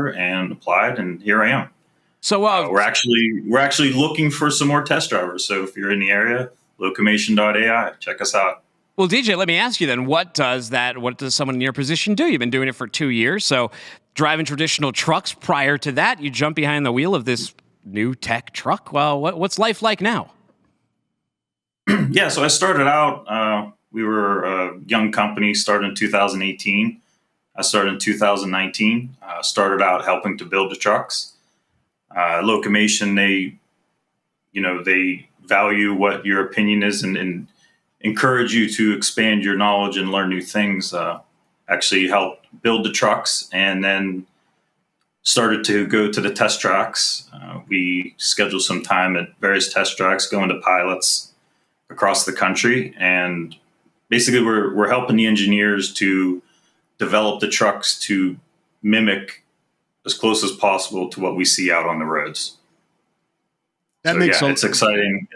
summer and applied, and here I am. So we're actually looking for some more test drivers. So if you're in the area, locomotion.ai, check us out. Well, DJ, let me ask you then, what does someone in your position do? You've been doing it for 2 years. So driving traditional trucks prior to that, you jump behind the wheel of this new tech truck. Well, what's life like now? Yeah, so I started out, we were a young company, started in 2018. I started in 2019, started out helping to build the trucks. Locomotion, they value what your opinion is and encourage you to expand your knowledge and learn new things. Actually helped build the trucks and then started to go to the test tracks. We scheduled some time at various test tracks, going to pilots across the country. And basically we're helping the engineers to develop the trucks to mimic as close as possible to what we see out on the roads. It's exciting.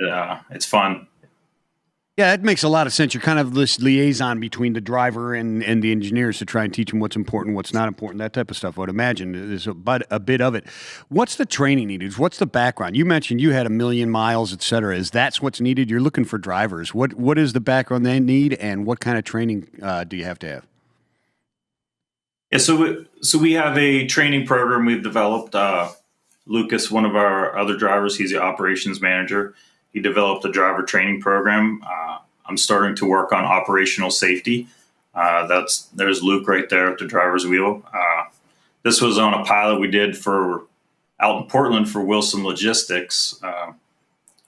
It's fun. Yeah, it makes a lot of sense. You're kind of this liaison between the driver and the engineers to try and teach them what's important, what's not important, that type of stuff. I would imagine there's a bit of it. What's the training needed? What's the background? You mentioned you had 1 million miles, et cetera. Is that's what's needed? You're looking for drivers. What is the background they need, and what kind of training do you have to have? Yeah, so we have a training program we've developed. Lucas, one of our other drivers, he's the operations manager. He developed a driver training program. I'm starting to work on operational safety. There's Luke right there at the driver's wheel. This was on a pilot we did out in Portland for Wilson Logistics.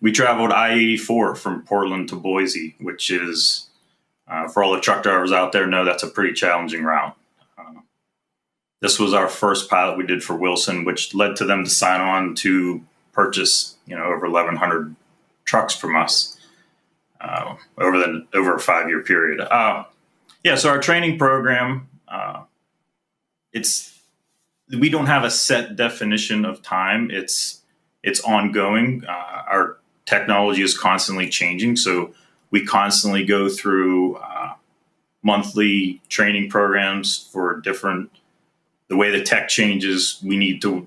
We traveled I-84 from Portland to Boise, which is, for all the truck drivers out there, know that's a pretty challenging route. This was our first pilot we did for Wilson, which led to them to sign on to purchase, over 1,100 trucks from us over a 5-year period. So our training program, we don't have a set definition of time. It's ongoing. Our technology is constantly changing, so we constantly go through monthly training programs for the way the tech changes. We need to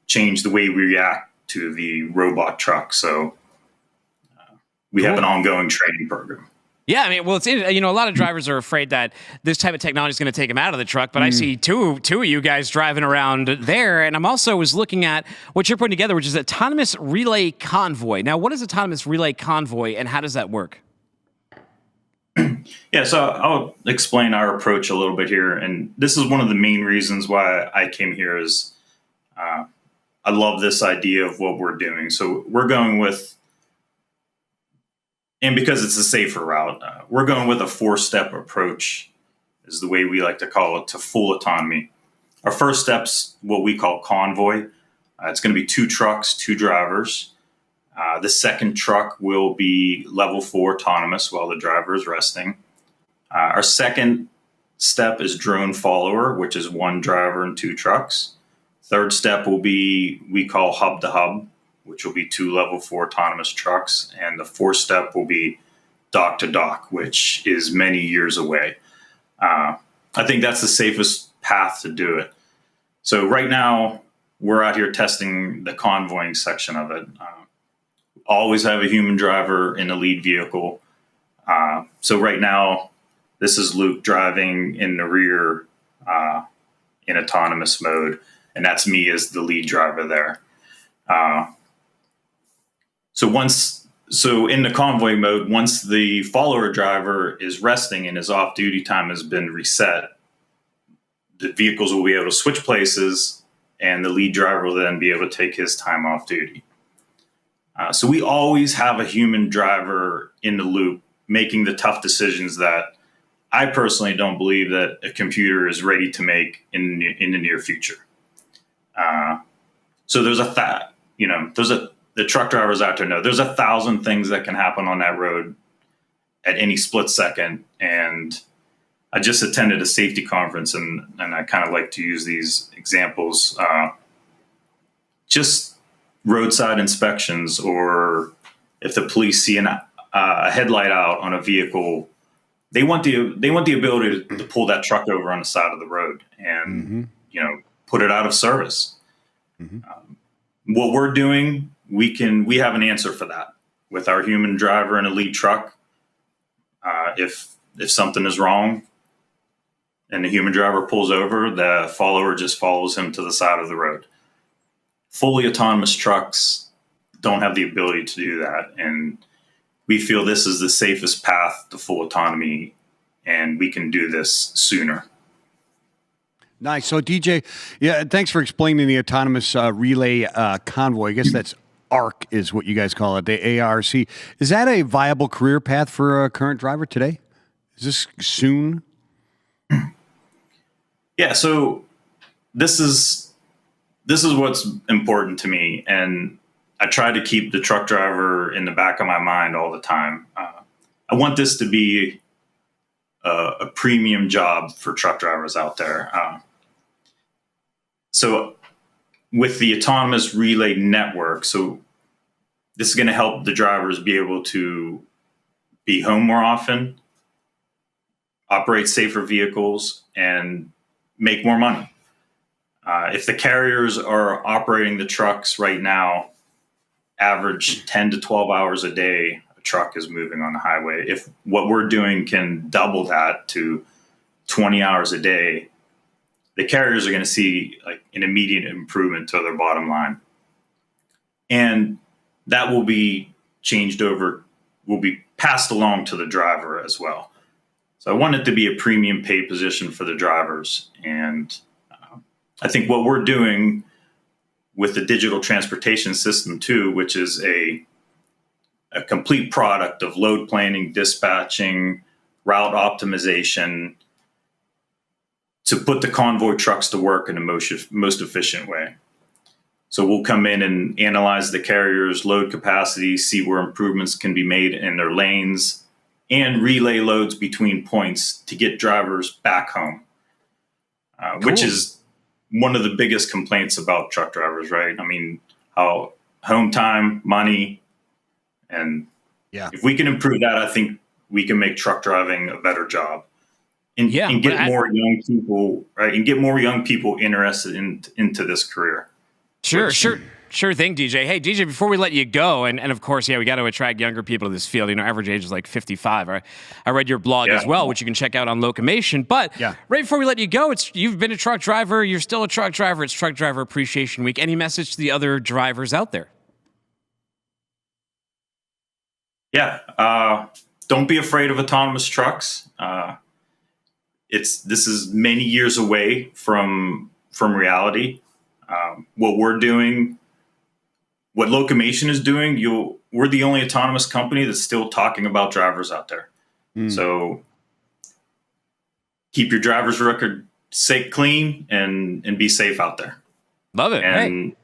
change the way we react to the robot truck. So we have an ongoing training program. Yeah, I mean, well, it's a lot of drivers are afraid that this type of technology is going to take them out of the truck, but I see two of you guys driving around there, and I'm also was looking at what you're putting together, which is Autonomous Relay Convoy. Now, what is Autonomous Relay Convoy, and how does that work? Yeah, so I'll explain our approach a little bit here, and this is one of the main reasons why I came here is I love this idea of what we're doing. So we're going with, and because it's a safer route, we're going with a 4-step approach is the way we like to call it, to full autonomy. Our first step's what we call convoy. It's going to be 2 trucks, 2 drivers. The second truck will be level 4 autonomous while the driver is resting. Our second step is drone follower, which is 1 driver and 2 trucks. Third step will be, we call hub to hub, which will be 2 level 4 autonomous trucks. And the 4th step will be dock to dock, which is many years away. I think that's the safest path to do it. So right now, we're out here testing the convoying section of it. Always have a human driver in the lead vehicle. So right now, this is Luke driving in the rear in autonomous mode, and that's me as the lead driver there. So in the convoy mode, once the follower driver is resting and his off-duty time has been reset, the vehicles will be able to switch places, and the lead driver will then be able to take his time off duty. So we always have a human driver in the loop making the tough decisions that I personally don't believe that a computer is ready to make in the near future. So there's the truck drivers out there know there's 1,000 things that can happen on that road at any split second. And I just attended a safety conference, and I kind of like to use these examples. Just roadside inspections, or if the police see a headlight out on a vehicle, they want the ability to pull that truck over on the side of the road. And put it out of service. What we're doing, we have an answer for that with our human driver and a lead truck. If something is wrong and the human driver pulls over, the follower just follows him to the side of the road. Fully autonomous trucks don't have the ability to do that. And we feel this is the safest path to full autonomy, and we can do this sooner. Nice. So, DJ, yeah, thanks for explaining the Autonomous Relay Convoy. I guess that's ARC is what you guys call it, the ARC. Is that a viable career path for a current driver today? Is this soon? Yeah, so this is what's important to me, and I try to keep the truck driver in the back of my mind all the time. I want this to be a premium job for truck drivers out there. So with the Autonomous Relay Network, so this is going to help the drivers be able to be home more often, operate safer vehicles, and make more money. If the carriers are operating the trucks right now, average 10 to 12 hours a day, a truck is moving on the highway. If what we're doing can double that to 20 hours a day, the carriers are going to see like an immediate improvement to their bottom line. And that will be changed over, will be passed along to the driver as well. So I want it to be a premium pay position for the drivers. And I think what we're doing with the digital transportation system too, which is a complete product of load planning, dispatching, route optimization, to put the convoy trucks to work in the most efficient way. So we'll come in and analyze the carrier's load capacity, see where improvements can be made in their lanes, and relay loads between points to get drivers back home, which is one of the biggest complaints about truck drivers, right? I mean, how home time, money, and if we can improve that, I think we can make truck driving a better job. And get more young people, right? And get more young people interested into this career. Sure thing, DJ. Hey, DJ, before we let you go, and of course, we got to attract younger people to this field. Average age is like 55. I read your blog as well, which you can check out on Locomotion. But right before we let you go, you've been a truck driver. You're still a truck driver. It's Truck Driver Appreciation Week. Any message to the other drivers out there? Yeah. Don't be afraid of autonomous trucks. This is many years away from reality. What we're doing, what Locomotion is doing, we're the only autonomous company that's still talking about drivers out there. So keep your driver's record clean and be safe out there. Love it. And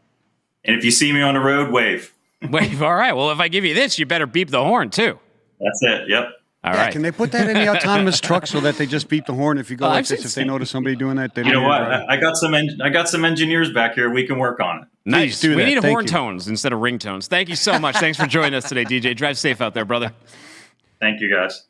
if you see me on the road, wave. Wave. All right. Well, if I give you this, you better beep the horn too. That's it. Yep. All right. Can they put that in the autonomous truck so that they just beep the horn if you go like this? If they notice somebody doing that, they you know what? I got some engineers back here. We can work on it. Nice. We need horn tones instead of ringtones. Thank you so much. Thanks for joining us today, DJ. Drive safe out there, brother. Thank you, guys.